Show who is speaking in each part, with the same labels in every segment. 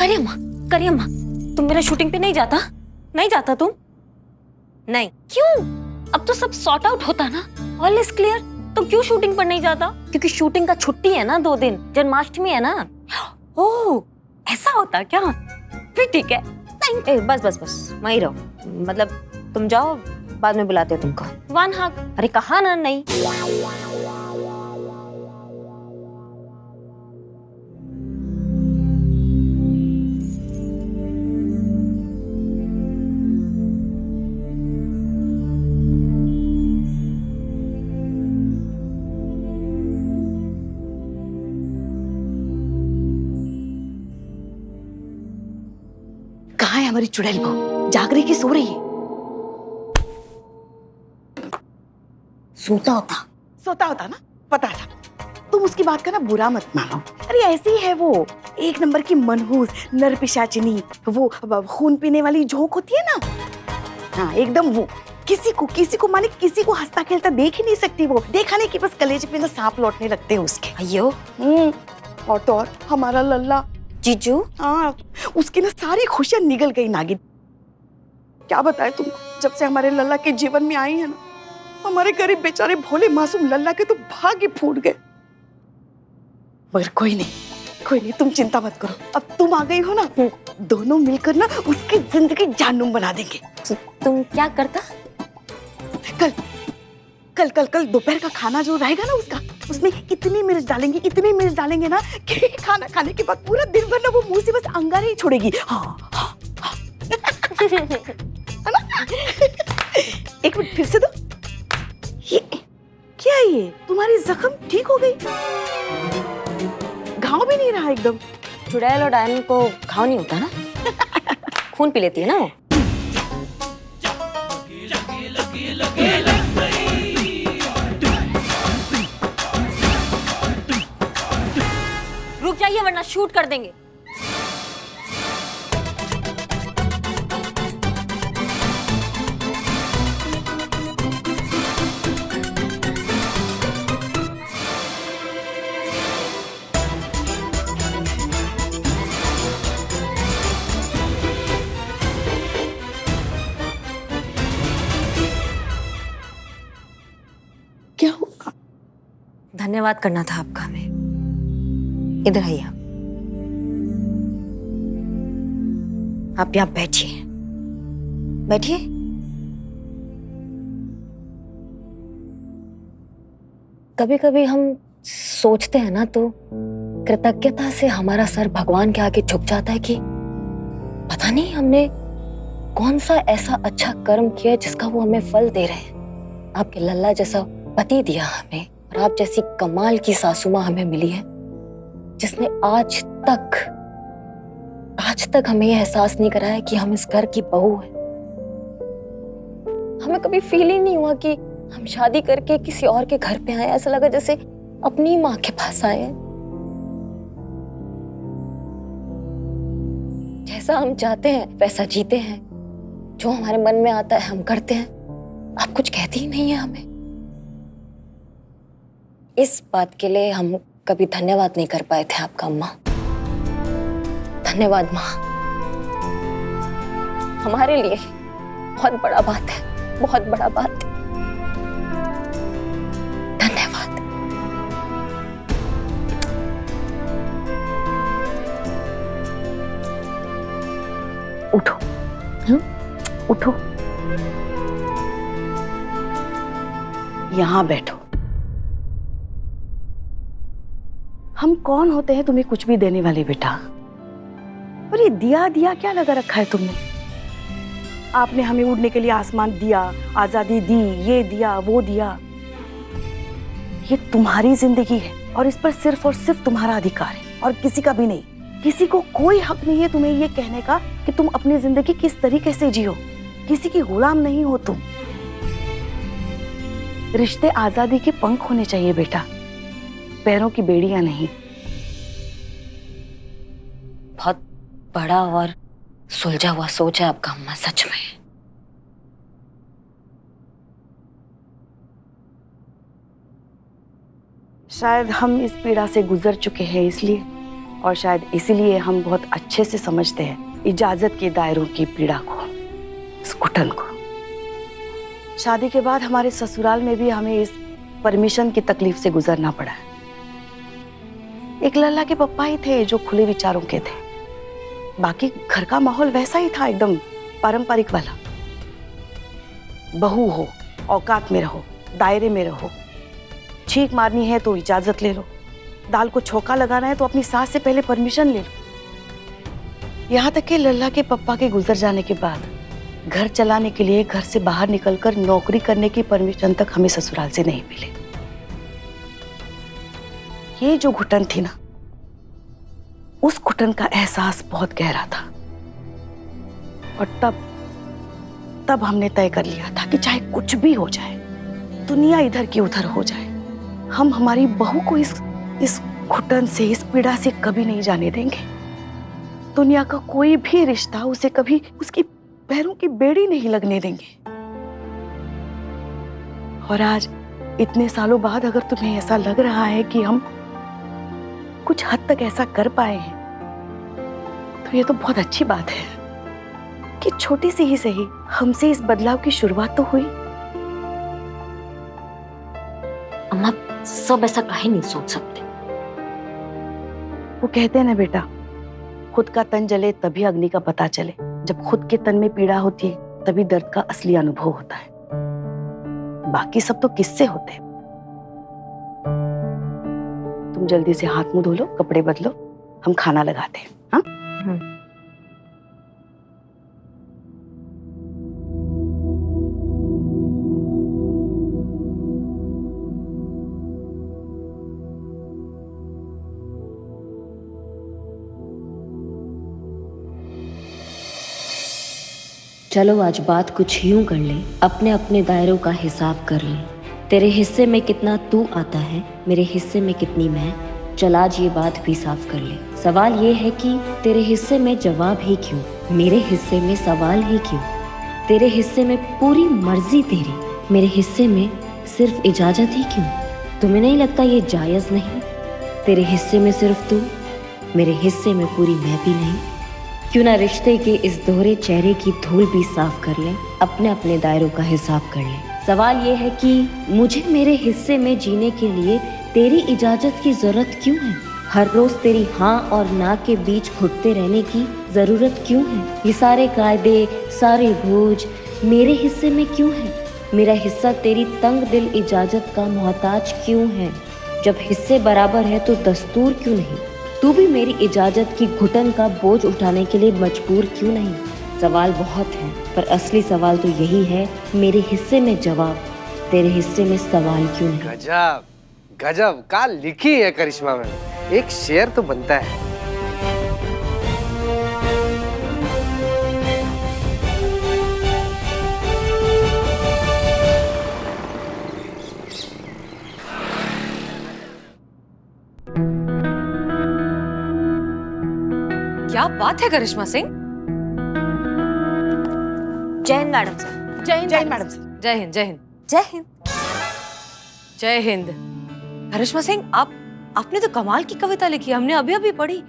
Speaker 1: करिए अम्मा, तुम मेरा शूटिंग पे नहीं जाता? नहीं जाता तुम? नहीं क्यों? अब तो सब सॉर्ट आउट होता ना, ऑल इज क्लियर। तो क्यों शूटिंग पर नहीं जाता? क्योंकि शूटिंग का छुट्टी है ना 2 दिन, जन्माष्टमी है ना। ओह ऐसा होता क्या? फिर ठीक है। बस वहीं रहो, मतलब तुम जाओ, बाद में बुलाते हो तुमको। वन हक। अरे कहा ना नहीं।
Speaker 2: कहाँ है हमारी चुड़ैल बहू? जाग रही कि सो रही है? सोता होता ना, पता था। तुम उसकी बात का ना बुरा मत मानो। अरे ऐसी ही है वो, एक नंबर की मनहूस नरपिशाचिनी, वो खून पीने वाली झोंक होती है ना। हाँ एकदम वो। किसी को माने किसी को हंसता खेलता देख ही नहीं सकती वो। देखा नहीं कि बस कलेजे पे ना सांप लौटने लगते हैं उसके।
Speaker 1: अयो।
Speaker 2: और तो और हमारा लल्ला
Speaker 1: जीजू।
Speaker 2: हाँ, उसकी ना सारी खुशियां निगल गई नागिन। क्या बताए तुम, जब से हमारे लल्ला के जीवन में आई है ना, हमारे गरीब बेचारे भोले मासूम लल्ला के तो भाग्य फूट गए। मगर कोई नहीं, तुम चिंता मत करो। अब तुम आ गई हो ना, दोनों मिलकर ना उसकी जिंदगी जानूम बना देंगे।
Speaker 1: तुम क्या करता?
Speaker 2: कल दोपहर का खाना जो रहेगा ना उसका, उसमें इतनी मिर्च डालेंगे ना कि खाना खाने के बाद पूरा दिन भर ना वो मुंह से बस अंगारे ही छोड़ेगी। हाँ। है ना? एक मिनट फिर से दो। ये क्या है ये? तुम्हारी जख्म ठीक हो गई? घाव भी नहीं रहा एकदम?
Speaker 1: चुड़ैल और डायन को घाव नहीं होता ना, खून पी लेती है ना वो। रुक जाइए वरना शूट कर देंगे।
Speaker 2: क्या हुआ?
Speaker 1: धन्यवाद करना था आपका हमें। इधर आइए आप यहाँ बैठिए। कभी कभी हम सोचते हैं ना तो कृतज्ञता से हमारा सर भगवान के आगे झुक जाता है कि पता नहीं हमने कौन सा ऐसा अच्छा कर्म किया जिसका वो हमें फल दे रहे हैं। आपके लल्ला जैसा पति दिया हमें, और आप जैसी कमाल की सासू माँ हमें मिली है, जिसने आज तक हमें यह एहसास नहीं कराया कि हम इस घर की बहू हैं। हमें कभी फील ही नहीं हुआ कि हम शादी करके किसी और के घर पे आए। ऐसा लगा जैसे अपनी माँ के पास आए हैं। जैसा हम चाहते हैं वैसा जीते हैं, जो हमारे मन में आता है हम करते हैं। आप कुछ कहती ही नहीं है हमें। इस बात के लिए हम कभी धन्यवाद नहीं कर पाए थे आपका अम्मा। धन्यवाद माँ, हमारे लिए बहुत बड़ा बात है, बहुत बड़ा बात है। धन्यवाद।
Speaker 2: उठो, यहाँ बैठो। हम कौन होते हैं तुम्हें कुछ भी देने वाले बेटा? और ये दिया क्या लगा रखा है तुमने? आपने हमें उड़ने के लिए आसमान दिया, आजादी दी, ये दिया वो दिया। ये तुम्हारी जिंदगी है और इस पर सिर्फ और सिर्फ तुम्हारा अधिकार है और किसी का भी नहीं। किसी को कोई हक नहीं है तुम्हें ये कहने का कि तुम अपनी जिंदगी किस तरीके से जियो। किसी की गुलाम नहीं हो तुम। रिश्ते आजादी के पंख होने चाहिए बेटा, पैरों की बेड़ियां नहीं।
Speaker 1: बहुत बड़ा और सुलझा हुआ सोच है आपका अम्मा, सच में।
Speaker 2: शायद हम इस पीड़ा से गुजर चुके हैं इसलिए, और शायद इसीलिए हम बहुत अच्छे से समझते हैं इजाजत के दायरों की पीड़ा को, इस घुटन को। शादी के बाद हमारे ससुराल में भी हमें इस परमिशन की तकलीफ से गुजरना पड़ा है। एक लल्ला के पप्पा ही थे जो खुले विचारों के थे, बाकी घर का माहौल वैसा ही था, एकदम पारंपरिक वाला। बहू हो, औकात में रहो, दायरे में रहो, छींक मारनी है तो इजाजत ले लो, दाल को छौंका लगाना है तो अपनी सास से पहले परमिशन ले लो। यहाँ तक कि लल्ला के पप्पा के गुजर जाने के बाद घर चलाने के लिए घर से बाहर निकलकर नौकरी करने की परमिशन तक हमें ससुराल से नहीं मिले। ये जो घुटन थी ना, उस घुटन का एहसास बहुत गहरा था। और तब हमने तय कर लिया था कि चाहे कुछ भी हो जाए, दुनिया इधर की उधर हो जाए, हम हमारी बहू को इस घुटन से, इस पीड़ा से कभी नहीं जाने देंगे। दुनिया का कोई भी रिश्ता उसे कभी उसकी पैरों की बेड़ी नहीं लगने देंगे। और आज इतने सालों बाद अगर तुम्हें ऐसा लग रहा है कि हम कुछ हद तक ऐसा कर पाए हैं, तो ये तो बहुत अच्छी बात है कि छोटी सी ही सही हमसे इस बदलाव की शुरुआत तो हुई।
Speaker 1: अम्मा, सब ऐसा काहे नहीं सोच सकते।
Speaker 2: वो कहते हैं ना बेटा, खुद का तन जले तभी अग्नि का पता चले। जब खुद के तन में पीड़ा होती है तभी दर्द का असली अनुभव होता है, बाकी सब तो किससे होते हैं। तुम जल्दी से हाथ मुंह धो लो, कपड़े बदलो, हम खाना लगाते हैं। हाँ?
Speaker 1: चलो आज बात कुछ यूं कर ले, अपने अपने दायरों का हिसाब कर ले। तेरे हिस्से में कितना तू आता है, मेरे हिस्से में कितनी मैं। चल आज ये बात भी साफ कर ले। सवाल ये है कि तेरे हिस्से में जवाब ही क्यों, मेरे हिस्से में सवाल ही क्यों। तेरे हिस्से में पूरी मर्जी तेरी, मेरे हिस्से में सिर्फ इजाजत ही क्यों। तुम्हें नहीं लगता ये जायज़ नहीं? तेरे हिस्से में सिर्फ तू, मेरे हिस्से में पूरी मैं भी नहीं। क्यों ना रिश्ते के इस दोहरे चेहरे की धूल भी साफ कर लें, अपने अपने दायरों का हिसाब कर लें। सवाल ये है कि मुझे मेरे हिस्से में जीने के लिए तेरी इजाजत की जरूरत क्यों है? हर रोज तेरी हाँ और ना के बीच घुटते रहने की जरूरत क्यों है? ये सारे कायदे, सारे बोझ मेरे हिस्से में क्यों है? मेरा हिस्सा तेरी तंग दिल इजाजत का मोहताज क्यों है? जब हिस्से बराबर है तो दस्तूर क्यों नहीं? तू भी मेरी इजाजत की घुटन का बोझ उठाने के लिए मजबूर क्यों नहीं? सवाल बहुत हैं, पर असली सवाल तो यही है, मेरे हिस्से में जवाब, तेरे हिस्से में सवाल क्यों नहीं?
Speaker 3: गजब गजब का लिखी है करिश्मा में, एक शेर तो बनता है।
Speaker 4: क्या बात है करिश्मा सिंह।
Speaker 1: जय हिंद मैडम सर।
Speaker 2: जय हिंद मैडम।
Speaker 4: जय हिंद जय हिंद
Speaker 1: जय हिंद।
Speaker 4: जय हिंद। करिश्मा सिंह, आपने तो कमाल की कविता लिखी, हमने अभी अभी पढ़ी।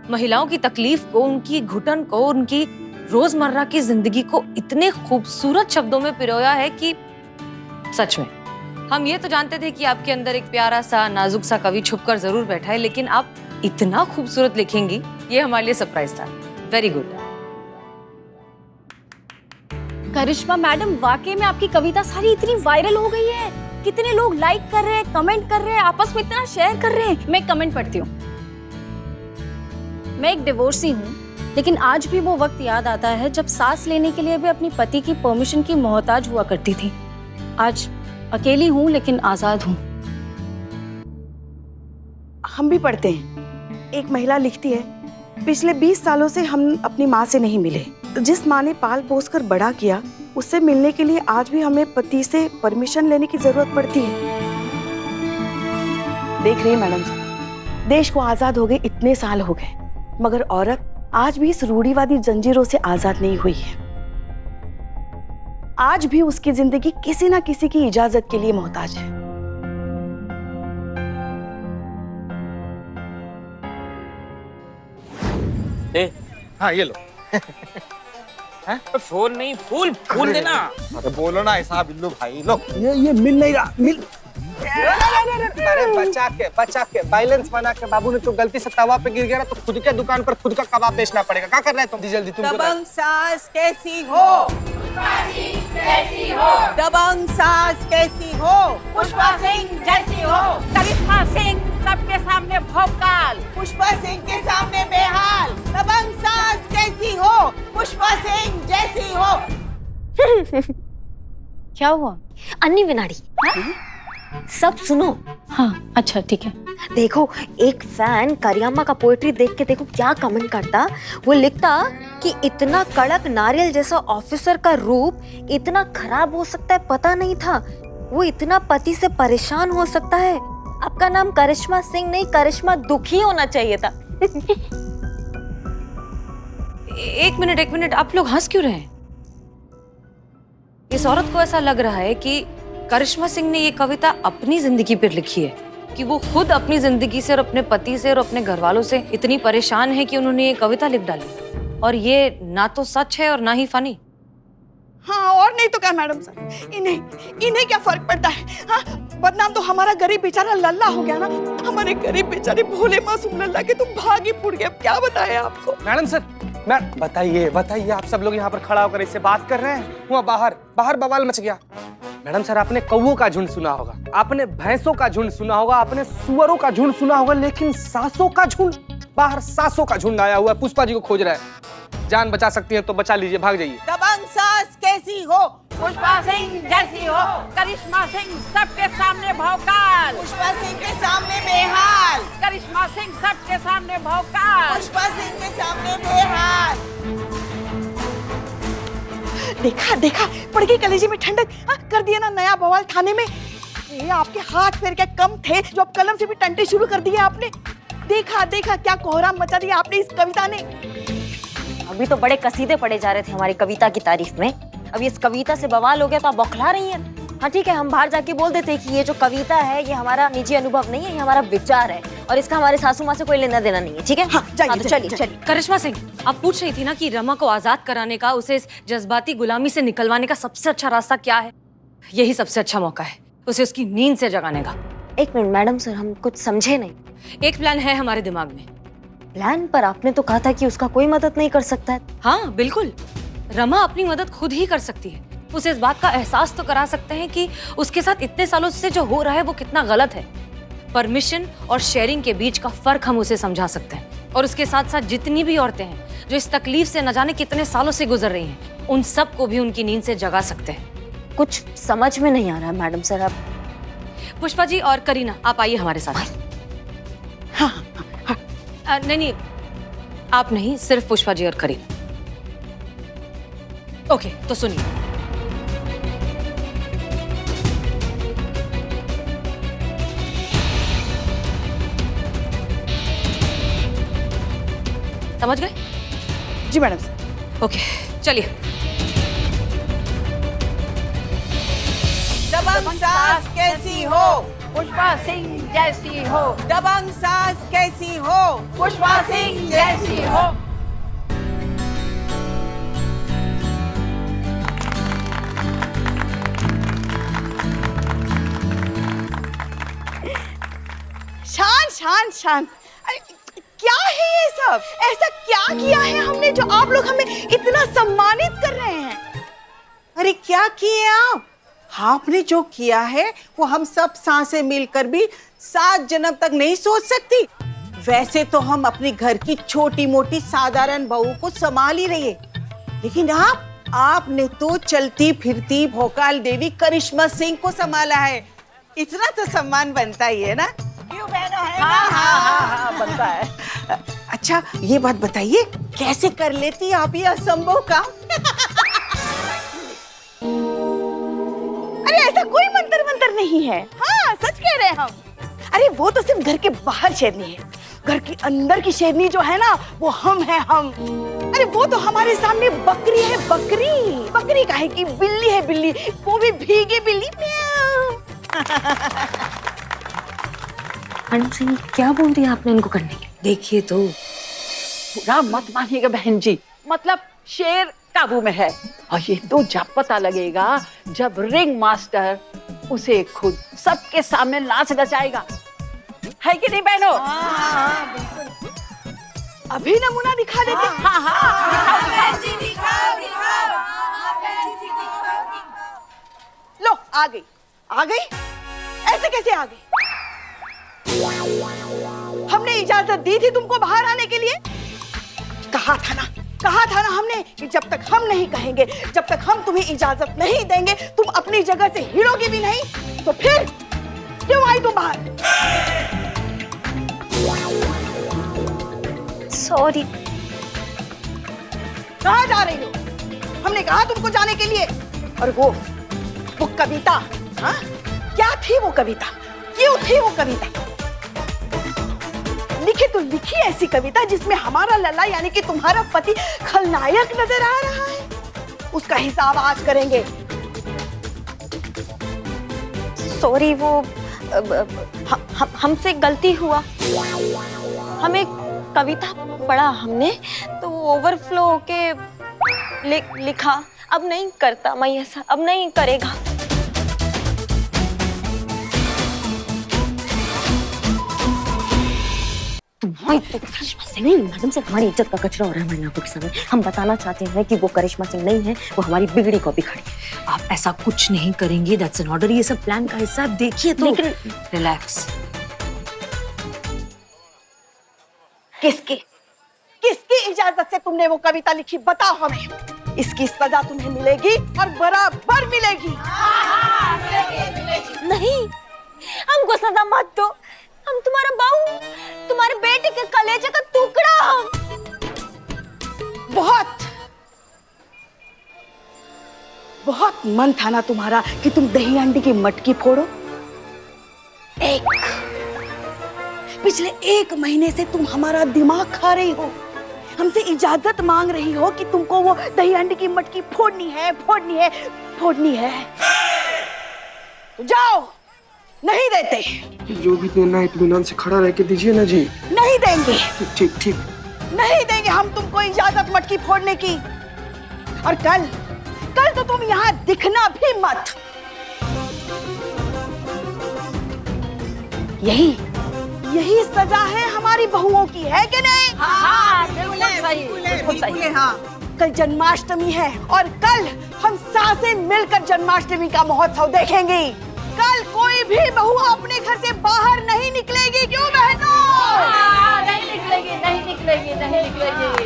Speaker 4: महिलाओं की तकलीफ को, उनकी घुटन को, उनकी रोजमर्रा की जिंदगी को इतने खूबसूरत शब्दों में पिरोया है कि सच में हम ये तो जानते थे कि आपके अंदर एक प्यारा सा नाजुक सा कवि छुपकर जरूर बैठा है, लेकिन आप इतना खूबसूरत लिखेंगी ये हमारे लिए सरप्राइज था। Very good.
Speaker 5: करिश्मा मैडम, वाकई में आपकी कविता सारी इतनी वायरल हो गई है, कितने लोग लाइक कर रहे हैं, कमेंट कर रहे हैं, आपस में इतना शेयर कर रहे हैं। मैं कमेंट पढ़ती हूँ। मैं एक डिवोर्सी हूँ, लेकिन आज भी वो वक्त याद आता है जब सांस लेने के लिए भी अपनी पति की परमिशन की मोहताज हुआ करती थी। आज अकेली हूँ लेकिन आजाद हूँ।
Speaker 2: हम भी पढ़ते हैं। एक महिला लिखती है, पिछले 20 सालों से हम अपनी माँ से नहीं मिले। जिस माँ ने पाल पोस कर बड़ा किया, उससे मिलने के लिए आज भी हमें पति से परमिशन लेने की जरूरत पड़ती है। देख रही है मैडम, देश को आजाद हो गए इतने साल हो गए, मगर औरत आज भी इस रूढ़िवादी जंजीरों से आजाद नहीं हुई है। आज भी उसकी जिंदगी किसी ना किसी की इजाजत के लिए मोहताज है।
Speaker 6: दे।
Speaker 7: हाँ ये लो।
Speaker 6: फोन नहीं, फूल फूल देना।
Speaker 7: अरे बोलो ना ऐसा बिल्लू भाई, लो। ये मिल नहीं रहा, मिल।
Speaker 3: अरे बचा के बैलेंस बना के बाबू ने तो गलती से तवा पे गिर गया ना, तो खुद के दुकान पर खुद का कबाब बेचना पड़ेगा। क्या कर रहे हैं तुम? जल्दी तुम
Speaker 8: दबंग सास कैसी हो? दबंग सास कैसी हो? पुष्पा सिंह जैसी हो। करिश्मा सिंह सबके सामने भौकाल, पुष्पा सिंह के सामने बेहाल। दबंग सास कैसी हो? पुष्पा सिंह जैसी हो।
Speaker 5: क्या हुआ?
Speaker 1: अन्नी विनाड़ी, सब सुनो।
Speaker 5: हाँ अच्छा ठीक है।
Speaker 1: देखो, एक फैन करियम्मा का पोएट्री देख के देखो क्या कमेंट करता। वो लिखता कि इतना कड़क नारियल जैसा ऑफिसर का रूप इतना खराब हो सकता है पता नहीं था। वो इतना पति से परेशान हो सकता है। आपका नाम करिश्मा सिंह नहीं, करिश्मा दुखी होना चाहिए था।
Speaker 4: एक मिनट, आप लोग हंस क्यों रहे हैं? इस औरत को ऐसा लग रहा है कि करिश्मा सिंह ने ये कविता अपनी जिंदगी पर लिखी है, कि वो खुद अपनी जिंदगी से और अपने पति से और अपने घर वालों से इतनी परेशान है कि उन्होंने ये कविता लिख डाली। और ये ना तो सच है और ना ही फनी।
Speaker 2: हाँ और नहीं तो क्या मैडम सर, इन्हें क्या फर्क पड़ता है? हाँ, बदनाम तो हमारा गरीब बेचारा लल्ला हो गया ना। हमारे गरीब बेचारे भोले मासूम लल्ला के तुम भाग ही फूट गए। अब क्या बताएं आपको?
Speaker 3: मैडम सर, बताइए आप सब लोग यहाँ पर खड़ा होकर इससे बात कर रहे हैं। वहाँ बाहर बवाल मच गया। मैडम सर, आपने कौवों का झुंड सुना होगा, आपने भैंसों का झुंड सुना होगा, आपने सुअरों का झुंड सुना होगा, लेकिन सासों का झुंड, बाहर सासों का झुंड आया हुआ है। पुष्पा जी को खोज रहा है। जान बचा सकती हैं तो बचा लीजिए, भाग जाइए।
Speaker 8: दबंग सास कैसी हो? पुष्पा सिंह जैसी हो। करिश्मा सिंह सबके सामने भौकाल, पुष्पा सिंह के सामने बेहाल। करिश्मा सिंह सबके सामने भौकाल, पुष्पा सिंह के सामने बेहाल।
Speaker 2: देखा पड़ गई कलेजे में ठंडक। हाँ, कर दिया ना नया बवाल थाने में। ये आपके हाथ पैर क्या कम थे जो अब कलम से भी टंटे शुरू कर दिए आपने? देखा क्या कोहराम मचा दिया आपने इस कविता ने।
Speaker 1: अभी तो बड़े कसीदे पढ़े जा रहे थे हमारी कविता की तारीफ में, अब इस कविता से बवाल हो गया तो आप बौखला रही हैं। हाँ ठीक है, हम बाहर जाके बोल देते कि ये जो कविता है ये हमारा निजी अनुभव नहीं है, ये हमारा विचार है और इसका हमारे सासू माँ से कोई लेना देना नहीं है। ठीक है?
Speaker 2: हाँ, जाइए,
Speaker 1: तो चलिए।
Speaker 4: करिश्मा सिंह, आप पूछ रही थी ना कि रमा को आजाद कराने का, उसे इस जज्बाती गुलामी से निकलवाने का सबसे अच्छा रास्ता क्या है? यही सबसे अच्छा मौका है उसे उसकी नींद से जगाने का।
Speaker 1: एक मिनट मैडम सर, हम कुछ समझे नहीं।
Speaker 4: एक प्लान है हमारे दिमाग में।
Speaker 1: प्लान? पर आपने तो कहा था कि उसका कोई मदद नहीं कर सकता है।
Speaker 4: हाँ बिल्कुल, रमा अपनी मदद खुद ही कर सकती है। उसे इस बात का एहसास तो करा सकते हैं कि उसके साथ इतने सालों से जो हो रहा है वो कितना गलत है। परमिशन और शेयरिंग के बीच का फर्क हम उसे समझा सकते हैं। और उसके साथ साथ जितनी भी औरतें हैं जो इस तकलीफ से न जाने कितने सालों से गुजर रही हैं, उन सब को भी उनकी नींद से जगा सकते हैं।
Speaker 1: कुछ समझ में नहीं आ रहा मैडम सर। अब
Speaker 4: पुष्पा जी और करीना, आप आइए हमारे साथ। नहीं, आप नहीं, सिर्फ पुष्पा जी और करीना। ओके, तो सुनिए। समझ गए?
Speaker 2: जी मैडम सर।
Speaker 4: ओके, चलिए।
Speaker 8: दबंग सास कैसी हो? पुष्पा सिंह जैसी हो। दबंग सास कैसी हो? पुष्पा सिंह जैसी हो।
Speaker 2: शान। अरे क्या है ये सब? ऐसा क्या किया है हमने जो आप लोग हमें इतना सम्मानित कर रहे हैं?
Speaker 8: अरे क्या किए आप? आपने जो किया है वो हम सब सांसें मिलकर भी 7 जन्म तक नहीं सोच सकती। वैसे तो हम अपने घर की छोटी मोटी साधारण बहू को संभाल ही रही है, लेकिन आपने तो चलती फिरती भोकाल देवी करिश्मा सिंह को संभाला है। इतना तो सम्मान बनता ही है ना? क्यों बहनों, है ना? हाँ, बनता है। अच्छा ये बात बताइए, कैसे कर लेती आप ये असंभव काम?
Speaker 2: अरे ऐसा कोई मंतर नहीं है। हाँ सच कह रहे हैं हम। अरे वो तो सिर्फ घर के बाहर शेरनी है, घर के अंदर की शेरनी जो है ना वो हम हैं हम। अरे वो तो हमारे सामने बकरी है, बकरी काहे की, बिल्ली है बिल्ली, वो भी भीगी बिल्ली।
Speaker 1: मैडम सिंह क्या बोल दिया आपने इनको करने के?
Speaker 4: देखिए तो,
Speaker 2: बुरा मत मानिएगा बहन जी, मतलब शेर काबू में है। और ये तो जब पता लगेगा जब रिंग मास्टर उसे खुद सबके सामने नाच नचाएगा, है कि नहीं बहनों? अभी नमूना दिखा देते। हाँ हाँ लो, आ गई आ गई, ऐसे कैसे आ गई? हमने इजाजत दी थी तुमको बाहर आने के लिए। कहा था ना हमने कि जब तक हम नहीं कहेंगे, जब तक हम तुम्हें इजाजत नहीं देंगे, तुम अपनी जगह से हिलोगे भी नहीं। तो फिर क्यों आई तुम बाहर?
Speaker 1: सॉरी।
Speaker 2: कहाँ जा रही हो? हमने कहा तुमको जाने के लिए। और वो कविता, हाँ? क्या थी वो कविता? क्यों थी वो कविता? लिखी तो लिखी ऐसी कविता जिसमें हमारा लल्ला यानी कि तुम्हारा पति खलनायक नजर आ रहा है। उसका हिसाब आज करेंगे।
Speaker 1: सॉरी, वो हमसे गलती हुआ। हमें कविता पढ़ा हमने तो ओवरफ्लो होके लिखा। अब नहीं करता मैं ऐसा, अब नहीं करेगा। मैडम से हमारी इज्जत का कचरा हो रहा है मैडम के सामने। हम बताना चाहते हैं कि वो करिश्मा सिंह नहीं है, वो हमारी बिगड़ी कॉपी खड़ी।
Speaker 4: आप ऐसा कुछ नहीं करेंगे, दैट्स एन ऑर्डर। ये सब प्लान का हिस्सा है, देखिए तो।
Speaker 1: लेकिन
Speaker 4: रिलैक्स।
Speaker 2: किसकी इजाजत से तुमने वो कविता लिखी, बताओ हमें। इसकी सजा तुम्हें मिलेगी और बराबर मिलेगी।
Speaker 1: नहीं, हमको सजा मत दो। हम तुम्हारा बहू, तुम्हारे बेटे के कलेजे का टुकड़ा। हम
Speaker 2: बहुत मन था ना तुम्हारा कि तुम दही अंडी की मटकी फोड़ो। पिछले 1 महीने से तुम हमारा दिमाग खा रही हो। हमसे इजाजत मांग रही हो कि तुमको वो दही अंडी की मटकी फोड़नी है। तो जाओ, नहीं देते।
Speaker 3: जो भी देना है इत्मीनान से खड़ा रह के दीजिए ना जी।
Speaker 2: नहीं देंगे।
Speaker 3: ठीक।
Speaker 2: नहीं देंगे हम तुमको इजाजत मटकी फोड़ने की। और कल तो तुम यहाँ दिखना भी मत। यही सजा है हमारी बहुओं की, है कि नहीं?
Speaker 8: हाँ, बिल्कुल सही। हाँ।
Speaker 2: कल जन्माष्टमी है और कल हम सासें मिलकर जन्माष्टमी का महोत्सव देखेंगे। कल कोई भी बहू अपने घर से बाहर नहीं निकलेगी, क्यों बहनों?
Speaker 5: नहीं निकलेगी।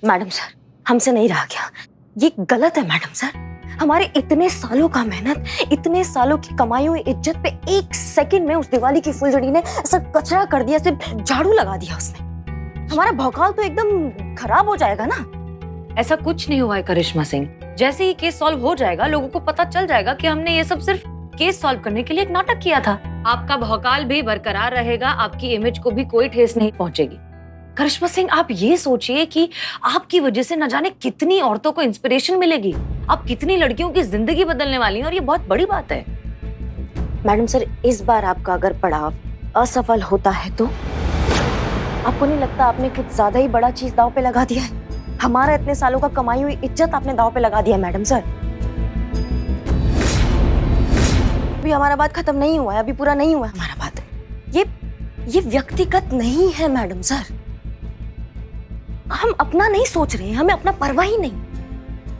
Speaker 1: मैडम सर, हमसे नहीं रहा गया। ये गलत है मैडम सर। हमारे इतने सालों का मेहनत, इतने सालों की कमाई हुई इज्जत पे 1 सेकंड में उस दिवाली की फुलझड़ी ने ऐसा कचरा कर दिया, सिर्फ झाड़ू लगा दिया उसने। हमारा भौकाल तो एकदम खराब हो जाएगा ना।
Speaker 4: ऐसा कुछ नहीं हुआ है करिश्मा सिंह। जैसे ही केस सॉल्व हो जाएगा, लोगों को पता चल जाएगा कि हमने ये सब सिर्फ केस सॉल्व करने के लिए एक नाटक किया था। आपका भौकाल भी बरकरार रहेगा, आपकी इमेज को भी कोई ठेस नहीं पहुंचेगी। करिश्मा सिंह, आप ये सोचिए कि आपकी वजह से न जाने कितनी औरतों को इंस्पिरेशन मिलेगी, आप कितनी लड़कियों की जिंदगी बदलने वाली हैं, और ये बहुत बड़ी बात है।
Speaker 1: मैडम सर, इस बार आपका अगर पड़ाव असफल होता है तो आपको नहीं लगता आपने कुछ ज्यादा ही बड़ा चीज दांव पे लगा दिया है? हमारा इतने सालों का कमाई हुई इज्जत आपने दांव पे लगा दिया मैडम सर। अभी हमारा बात खत्म नहीं हुआ है, अभी पूरा नहीं हुआ है हमारा बात। ये व्यक्तिगत नहीं है मैडम सर। हम अपना नहीं सोच रहे हैं, हमें अपना परवाह ही नहीं।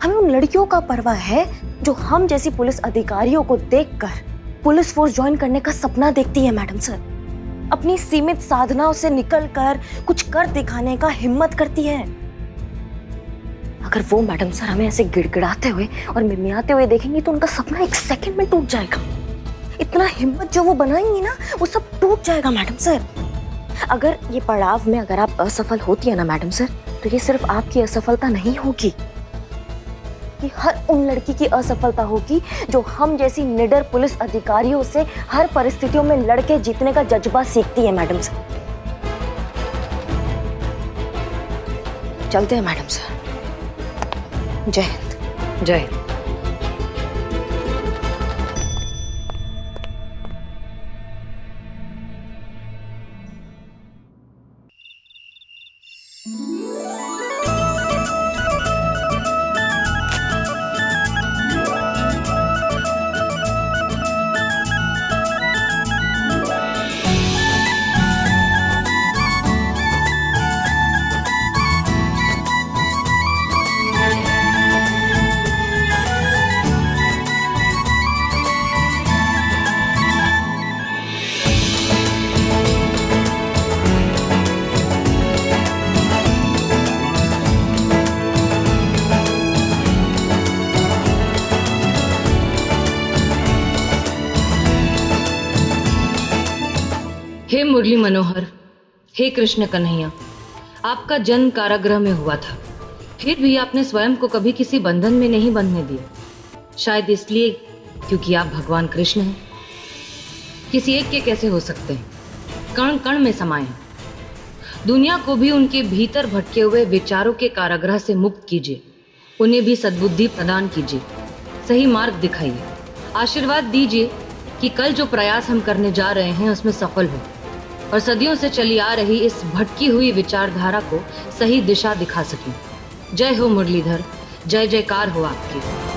Speaker 1: हमें उन लड़कियों का परवाह है जो हम जैसी पुलिस अधिकारियों को देखकर पुलिस फोर्स ज्वाइन करने का सपना देखती है मैडम सर। अपनी सीमित साधनाओं से निकलकर कुछ कर दिखाने का हिम्मत करती है। अगर वो मैडम सर हमें ऐसे गिड़गिड़ाते हुए और मिमियाते हुए देखेंगी तो उनका सपना 1 सेकंड में टूट जाएगा। इतना हिम्मत जो वो बनाएंगी ना, वो सब टूट जाएगा मैडम सर। अगर ये पड़ाव में अगर आप असफल होती है ना मैडम सर, तो ये सिर्फ आपकी असफलता नहीं होगी, ये हर उन लड़की की असफलता होगी जो हम जैसी निडर पुलिस अधिकारियों से हर परिस्थितियों में लड़के जीतने का जज्बा सीखती है मैडम सर। चलते हैं मैडम सर।
Speaker 4: जय हिंद। जय हिंद। हे मुरली मनोहर, हे कृष्ण कन्हैया, आपका जन्म कारागृह में हुआ था, फिर भी आपने स्वयं को कभी किसी बंधन में नहीं बंधने दिया। शायद इसलिए क्योंकि आप भगवान कृष्ण हैं। किसी एक के कैसे हो सकते हैं? कण कण में समाये हैं। दुनिया को भी उनके भीतर भटके हुए विचारों के कारागृह से मुक्त कीजिए। उन्हें भी सद्बुद्धि प्रदान कीजिए, सही मार्ग दिखाइए। आशीर्वाद दीजिए कि कल जो प्रयास हम करने जा रहे हैं उसमें सफल हो और सदियों से चली आ रही इस भटकी हुई विचारधारा को सही दिशा दिखा सकें। जय हो मुरलीधर, जय जयकार हो आपकी।